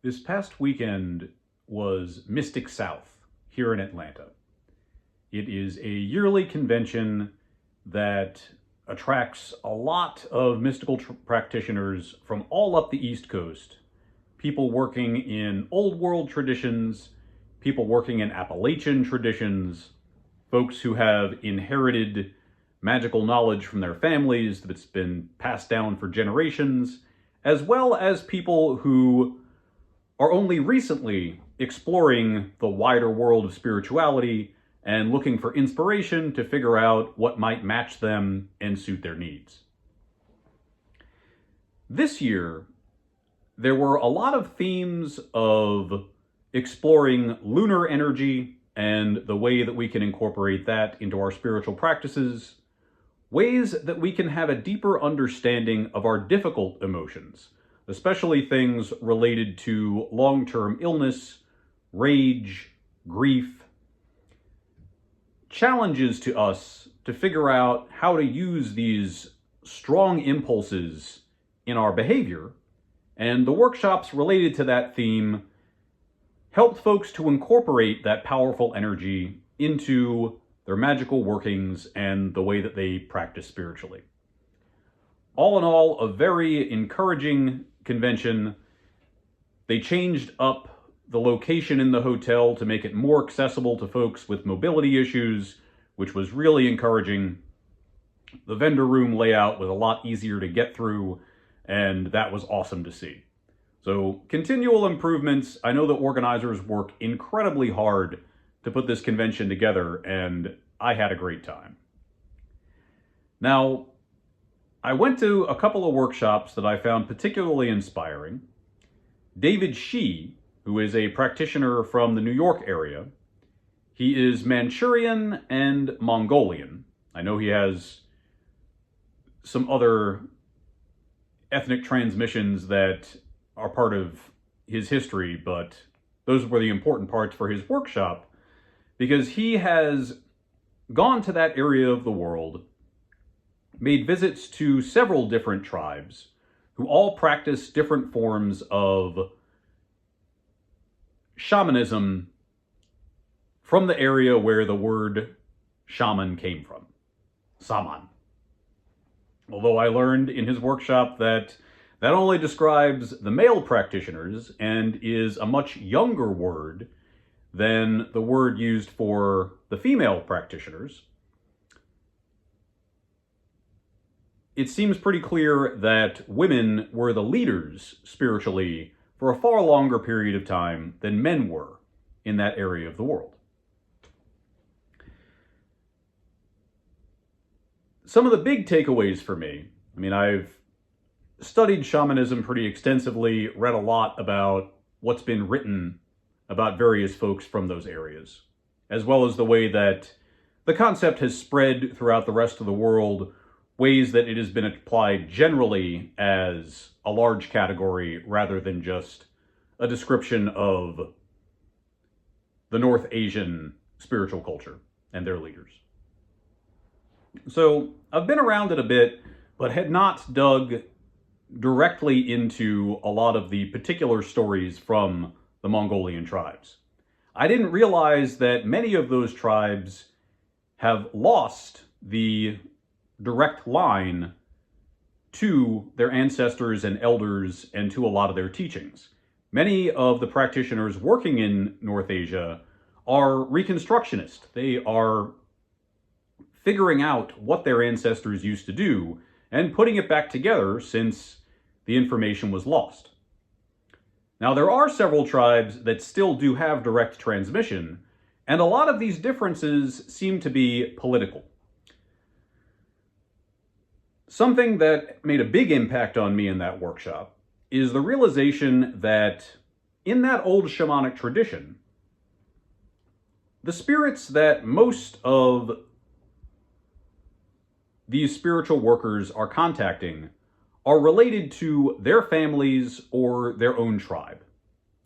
This past weekend was Mystic South here in Atlanta. It is a yearly convention that attracts a lot of mystical practitioners from all up the East Coast. People working in Old World traditions, people working in Appalachian traditions, folks who have inherited magical knowledge from their families that's been passed down for generations, as well as people who are only recently exploring the wider world of spirituality and looking for inspiration to figure out what might match them and suit their needs. This year, there were a lot of themes of exploring lunar energy and the way that we can incorporate that into our spiritual practices, ways that we can have a deeper understanding of our difficult emotions, especially things related to long-term illness, rage, grief, challenges to us to figure out how to use these strong impulses in our behavior. And the workshops related to that theme helped folks to incorporate that powerful energy into their magical workings and the way that they practice spiritually. All in all, a very encouraging convention. They changed up the location in the hotel to make it more accessible to folks with mobility issues, which was really encouraging. The vendor room layout was a lot easier to get through, and that was awesome to see. So, continual improvements. I know the organizers work incredibly hard to put this convention together, and I had a great time. Now, I went to a couple of workshops that I found particularly inspiring. David Shi, who is a practitioner from the New York area, he is Manchurian and Mongolian. I know he has some other ethnic transmissions that are part of his history, but those were the important parts for his workshop because he has gone to that area of the world, made visits to several different tribes who all practice different forms of shamanism from the area where the word shaman came from, Saman. Although I learned in his workshop that only describes the male practitioners and is a much younger word than the word used for the female practitioners. It seems pretty clear that women were the leaders spiritually for a far longer period of time than men were in that area of the world. Some of the big takeaways for me, I've studied shamanism pretty extensively, read a lot about what's been written about various folks from those areas, as well as the way that the concept has spread throughout the rest of the world, ways that it has been applied generally as a large category rather than just a description of the North Asian spiritual culture and their leaders. So I've been around it a bit, but had not dug directly into a lot of the particular stories from the Mongolian tribes. I didn't realize that many of those tribes have lost the direct line to their ancestors and elders and to a lot of their teachings. Many of the practitioners working in North Asia are Reconstructionists. They are figuring out what their ancestors used to do and putting it back together since the information was lost. Now, there are several tribes that still do have direct transmission, and a lot of these differences seem to be political. Something that made a big impact on me in that workshop is the realization that in that old shamanic tradition, the spirits that most of these spiritual workers are contacting are related to their families or their own tribe,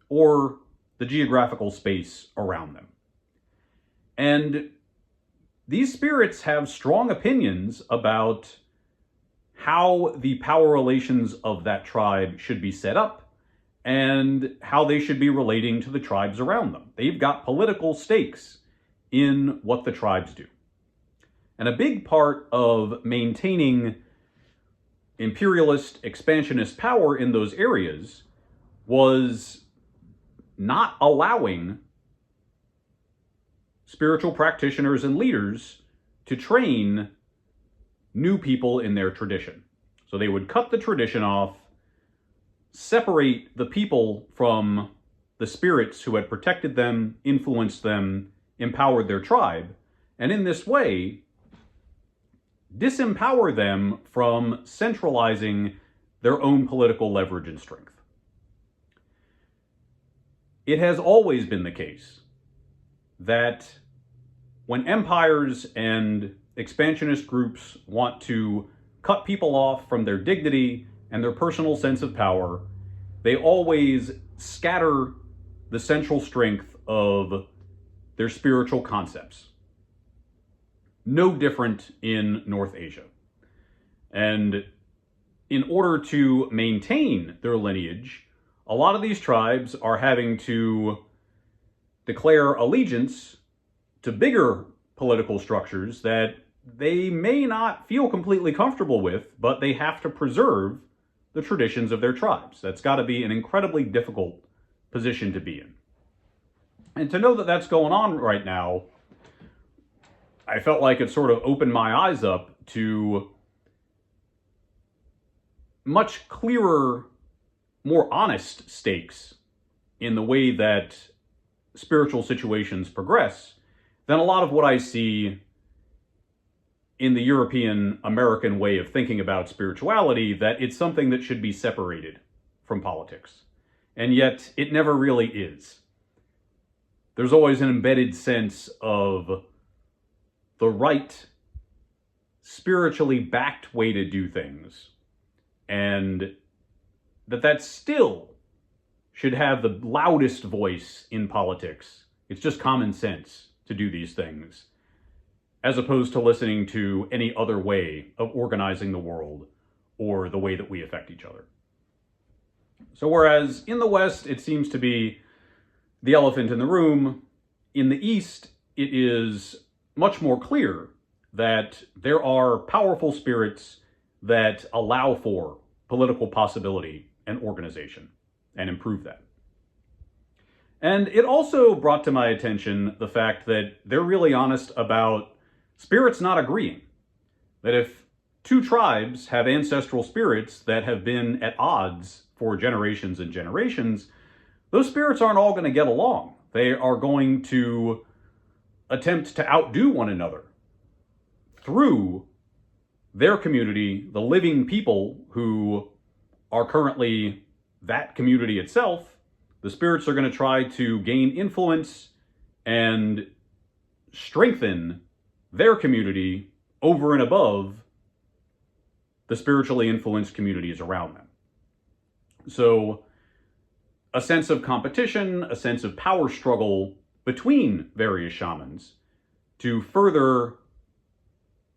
or the geographical space around them. And these spirits have strong opinions about how the power relations of that tribe should be set up and how they should be relating to the tribes around them. They've got political stakes in what the tribes do. And a big part of maintaining imperialist, expansionist power in those areas was not allowing spiritual practitioners and leaders to train new people in their tradition. So they would cut the tradition off, separate the people from the spirits who had protected them, influenced them, empowered their tribe, and in this way, disempower them from centralizing their own political leverage and strength. It has always been the case that when empires and expansionist groups want to cut people off from their dignity and their personal sense of power, they always scatter the central strength of their spiritual concepts. No different in North Asia. And in order to maintain their lineage, a lot of these tribes are having to declare allegiance to bigger political structures that they may not feel completely comfortable with, but they have to preserve the traditions of their tribes. That's got to be an incredibly difficult position to be in. And to know that that's going on right now, I felt like it sort of opened my eyes up to much clearer, more honest stakes in the way that spiritual situations progress than a lot of what I see in the European American way of thinking about spirituality, that it's something that should be separated from politics. And yet it never really is. There's always an embedded sense of the right, spiritually backed way to do things, and that still should have the loudest voice in politics. It's just common sense to do these things, as opposed to listening to any other way of organizing the world or the way that we affect each other. So whereas in the West, it seems to be the elephant in the room, in the East, it is much more clear that there are powerful spirits that allow for political possibility and organization and improve that. And it also brought to my attention the fact that they're really honest about spirits not agreeing. That if two tribes have ancestral spirits that have been at odds for generations and generations, those spirits aren't all going to get along. They are going to attempt to outdo one another through their community, the living people who are currently that community itself. The spirits are going to try to gain influence and strengthen their community over and above the spiritually influenced communities around them. So a sense of competition, a sense of power struggle between various shamans to further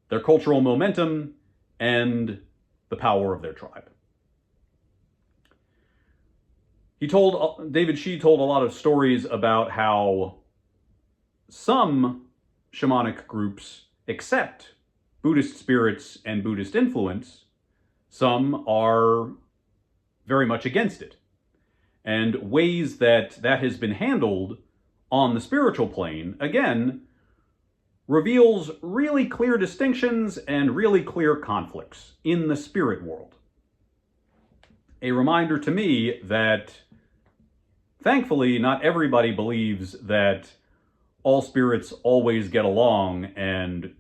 their cultural momentum and the power of their tribe. David Shi told a lot of stories about how some shamanic groups accept Buddhist spirits and Buddhist influence. Some are very much against it. And ways that has been handled on the spiritual plane, again, reveals really clear distinctions and really clear conflicts in the spirit world. A reminder to me that, thankfully, not everybody believes that all spirits always get along and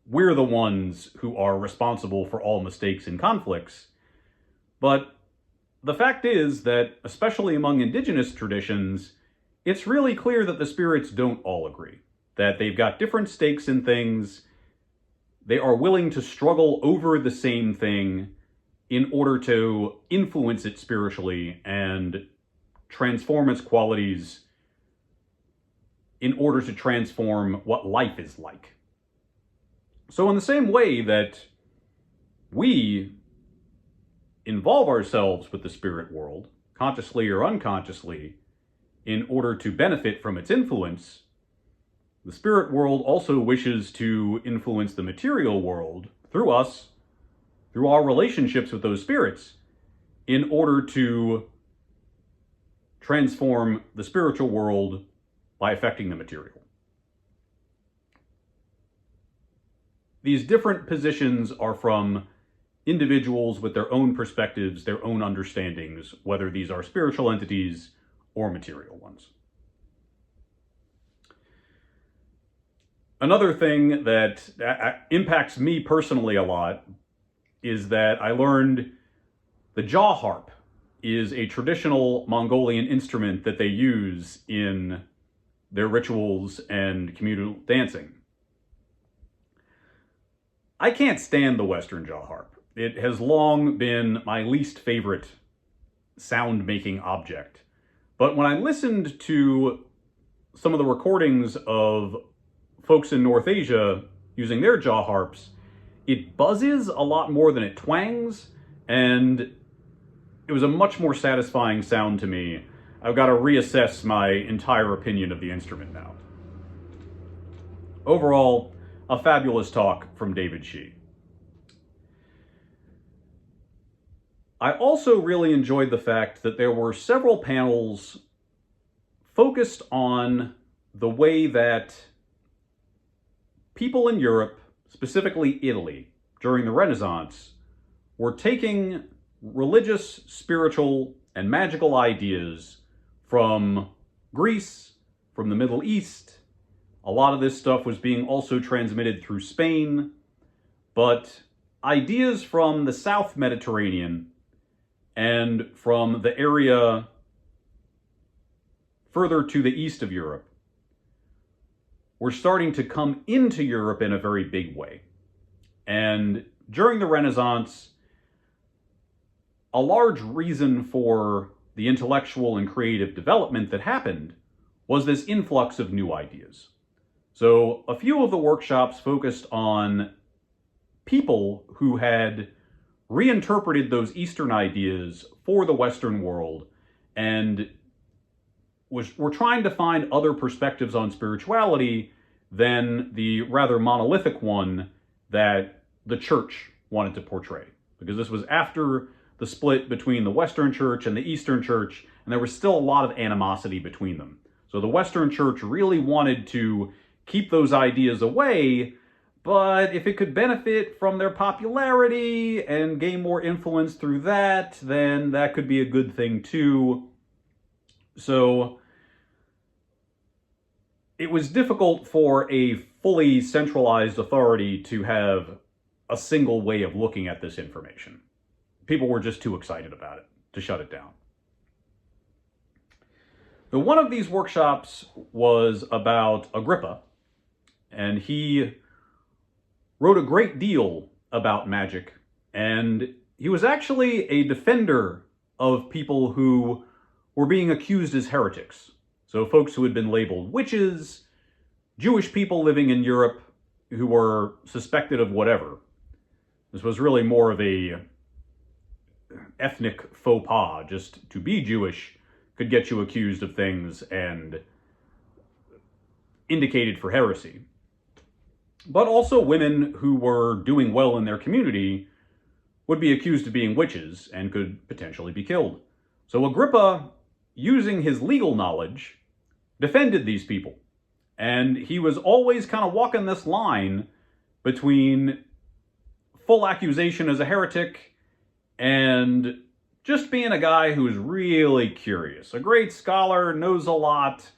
we're the ones who are responsible for all mistakes and conflicts. But the fact is that, especially among indigenous traditions, it's really clear that the spirits don't all agree. That they've got different stakes in things. They are willing to struggle over the same thing in order to influence it spiritually and transform its qualities in order to transform what life is like. So in the same way that we involve ourselves with the spirit world, consciously or unconsciously, in order to benefit from its influence, the spirit world also wishes to influence the material world through us, through our relationships with those spirits, in order to transform the spiritual world by affecting the material. These different positions are from individuals with their own perspectives, their own understandings, whether these are spiritual entities or material ones. Another thing that impacts me personally a lot is that I learned the jaw harp is a traditional Mongolian instrument that they use in their rituals and communal dancing. I can't stand the Western jaw harp. It has long been my least favorite sound-making object. But when I listened to some of the recordings of folks in North Asia using their jaw harps, it buzzes a lot more than it twangs, and it was a much more satisfying sound to me. I've got to reassess my entire opinion of the instrument now. Overall, a fabulous talk from David Shi. I also really enjoyed the fact that there were several panels focused on the way that people in Europe, specifically Italy, during the Renaissance, were taking religious, spiritual, and magical ideas from Greece, from the Middle East. A lot of this stuff was being also transmitted through Spain, but ideas from the South Mediterranean and from the area further to the east of Europe were starting to come into Europe in a very big way. And during the Renaissance, a large reason for the intellectual and creative development that happened was this influx of new ideas. So a few of the workshops focused on people who had reinterpreted those Eastern ideas for the Western world and were trying to find other perspectives on spirituality than the rather monolithic one that the church wanted to portray. Because this was after the split between the Western Church and the Eastern Church, and there was still a lot of animosity between them. So the Western Church really wanted to keep those ideas away, but if it could benefit from their popularity and gain more influence through that, then that could be a good thing too. So it was difficult for a fully centralized authority to have a single way of looking at this information. People were just too excited about it to shut it down. Now, one of these workshops was about Agrippa, and he wrote a great deal about magic, and he was actually a defender of people who were being accused as heretics. So folks who had been labeled witches, Jewish people living in Europe who were suspected of whatever. This was really more of a ethnic faux pas. Just to be Jewish could get you accused of things and indicated for heresy. But also women who were doing well in their community would be accused of being witches and could potentially be killed. So Agrippa, using his legal knowledge, defended these people. And he was always kind of walking this line between full accusation as a heretic and just being a guy who's really curious. A great scholar, knows a lot.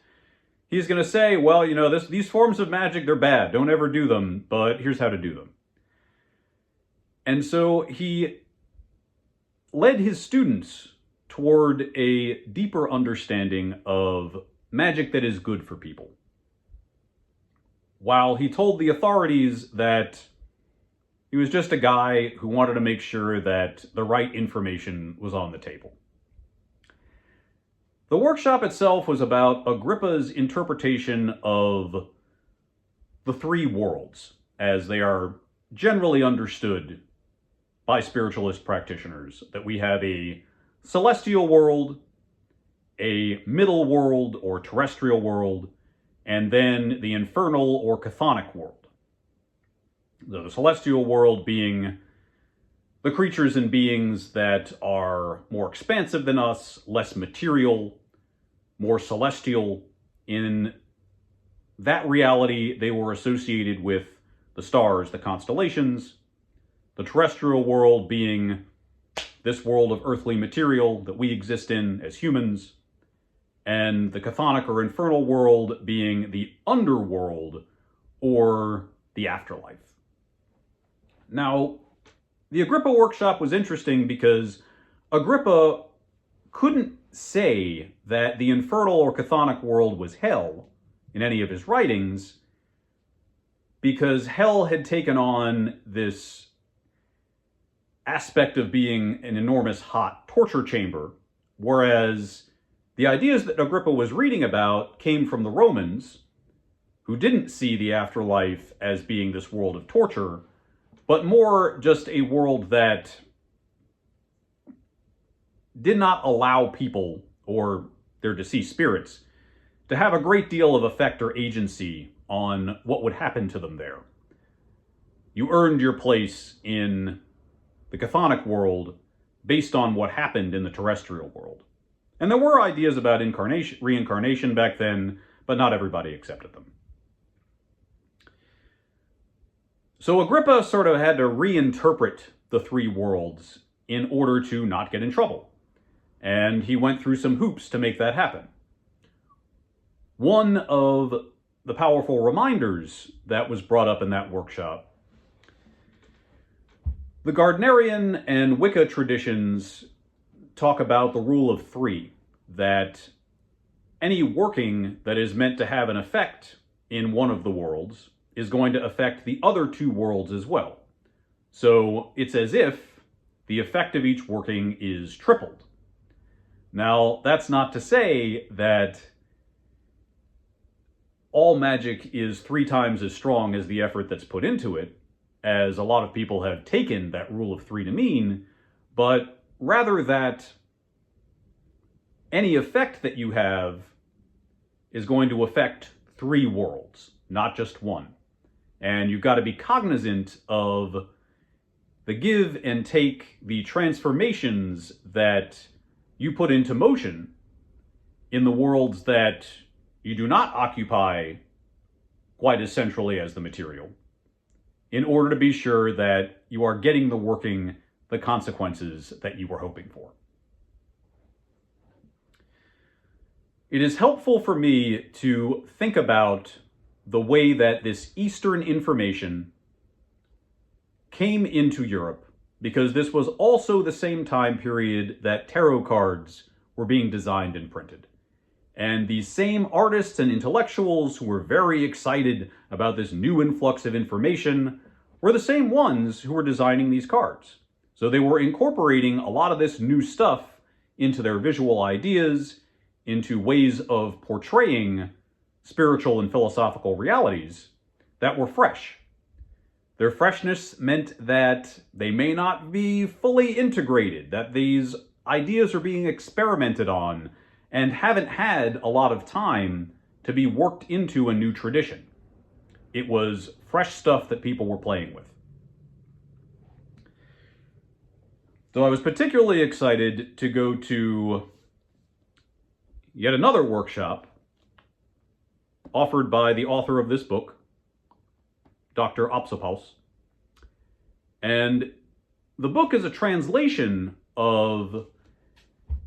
He's going to say, well, you know, these forms of magic, they're bad. Don't ever do them, but here's how to do them. And so he led his students toward a deeper understanding of magic that is good for people, while he told the authorities that he was just a guy who wanted to make sure that the right information was on the table. The workshop itself was about Agrippa's interpretation of the three worlds, as they are generally understood by spiritualist practitioners, that we have a celestial world, a middle world or terrestrial world, and then the infernal or chthonic world. The celestial world being the creatures and beings that are more expansive than us, less material, more celestial. In that reality, they were associated with the stars, the constellations. The terrestrial world being this world of earthly material that we exist in as humans, and the chthonic or infernal world being the underworld or the afterlife. Now, the Agrippa workshop was interesting because Agrippa couldn't say that the infernal or chthonic world was hell in any of his writings, because hell had taken on this aspect of being an enormous hot torture chamber, whereas the ideas that Agrippa was reading about came from the Romans, who didn't see the afterlife as being this world of torture, but more just a world that did not allow people or their deceased spirits to have a great deal of effect or agency on what would happen to them there. You earned your place in the chthonic world based on what happened in the terrestrial world. And there were ideas about reincarnation back then, but not everybody accepted them. So Agrippa sort of had to reinterpret the three worlds in order to not get in trouble. And he went through some hoops to make that happen. One of the powerful reminders that was brought up in that workshop, the Gardnerian and Wicca traditions talk about the rule of three, that any working that is meant to have an effect in one of the worlds is going to affect the other two worlds as well. So it's as if the effect of each working is tripled. Now, that's not to say that all magic is 3 times as strong as the effort that's put into it, as a lot of people have taken that rule of 3 to mean, but rather that any effect that you have is going to affect 3 worlds, not just one. And you've got to be cognizant of the give and take, the transformations that you put into motion in the worlds that you do not occupy quite as centrally as the material, in order to be sure that you are getting the working, the consequences that you were hoping for. It is helpful for me to think about the way that this Eastern information came into Europe, because this was also the same time period that tarot cards were being designed and printed. And these same artists and intellectuals who were very excited about this new influx of information were the same ones who were designing these cards. So they were incorporating a lot of this new stuff into their visual ideas, into ways of portraying spiritual and philosophical realities that were fresh. Their freshness meant that they may not be fully integrated, that these ideas are being experimented on and haven't had a lot of time to be worked into a new tradition. It was fresh stuff that people were playing with. So I was particularly excited to go to yet another workshop offered by the author of this book, Dr. Opsopaus. And the book is a translation of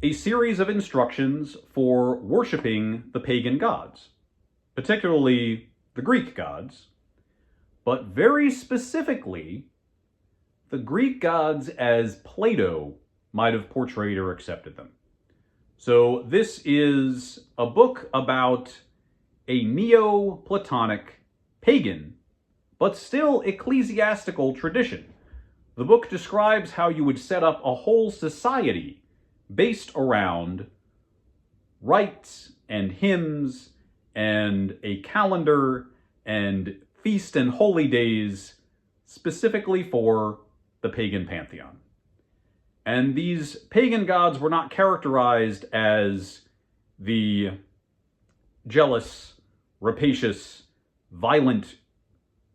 a series of instructions for worshiping the pagan gods, particularly the Greek gods, but very specifically the Greek gods as Plato might have portrayed or accepted them. So this is a book about a Neoplatonic pagan, but still ecclesiastical tradition. The book describes how you would set up a whole society based around rites and hymns and a calendar and feast and holy days specifically for the pagan pantheon. And these pagan gods were not characterized as the jealous, rapacious, violent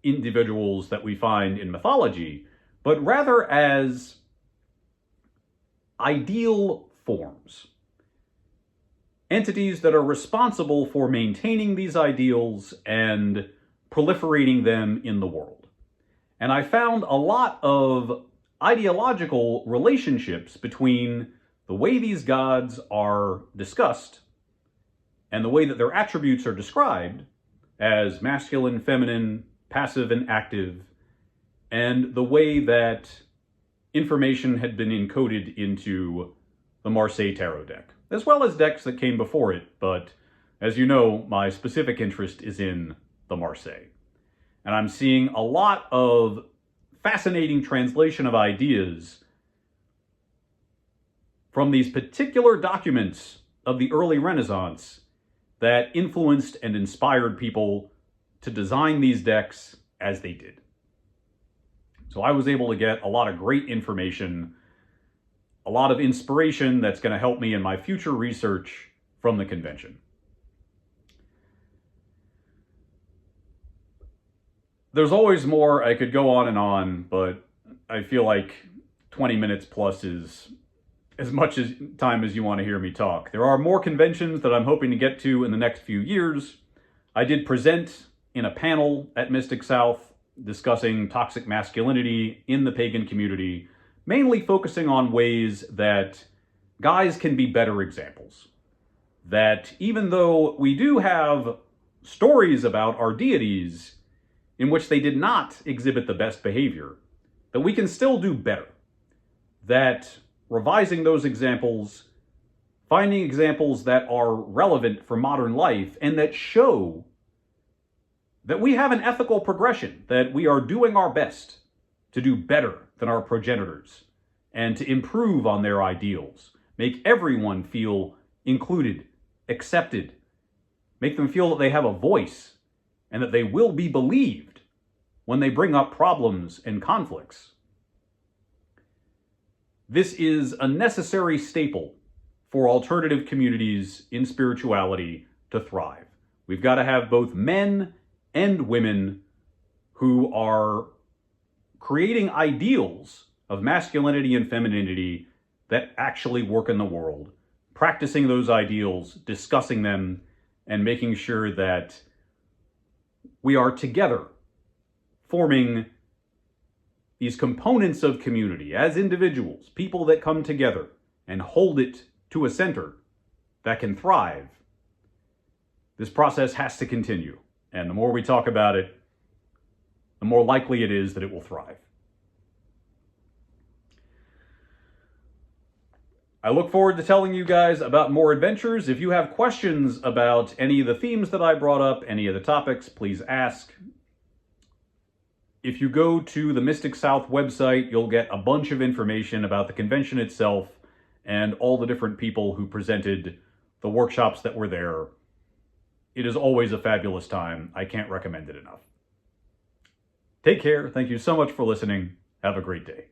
individuals that we find in mythology, but rather as ideal forms. Entities that are responsible for maintaining these ideals and proliferating them in the world. And I found a lot of ideological relationships between the way these gods are discussed and the way that their attributes are described as masculine, feminine, passive, and active, and the way that information had been encoded into the Marseille Tarot deck, as well as decks that came before it, but as you know, my specific interest is in the Marseille. And I'm seeing a lot of fascinating translation of ideas from these particular documents of the early Renaissance that influenced and inspired people to design these decks as they did. So I was able to get a lot of great information, a lot of inspiration that's going to help me in my future research from the convention. There's always more. I could go on and on, but I feel like 20 minutes plus is as much as time as you want to hear me talk. There are more conventions that I'm hoping to get to in the next few years. I did present in a panel at Mystic South discussing toxic masculinity in the pagan community, mainly focusing on ways that guys can be better examples. That even though we do have stories about our deities in which they did not exhibit the best behavior, that we can still do better. That revising those examples, finding examples that are relevant for modern life and that show that we have an ethical progression, that we are doing our best to do better than our progenitors and to improve on their ideals, make everyone feel included, accepted, make them feel that they have a voice and that they will be believed when they bring up problems and conflicts. This is a necessary staple for alternative communities in spirituality to thrive. We've got to have both men and women who are creating ideals of masculinity and femininity that actually work in the world, practicing those ideals, discussing them, and making sure that we are together forming these components of community as individuals, people that come together and hold it to a center that can thrive. This process has to continue, and the more we talk about it, the more likely it is that it will thrive. I look forward to telling you guys about more adventures. If you have questions about any of the themes that I brought up, any of the topics, please ask. If you go to the Mystic South website, you'll get a bunch of information about the convention itself and all the different people who presented the workshops that were there. It is always a fabulous time. I can't recommend it enough. Take care. Thank you so much for listening. Have a great day.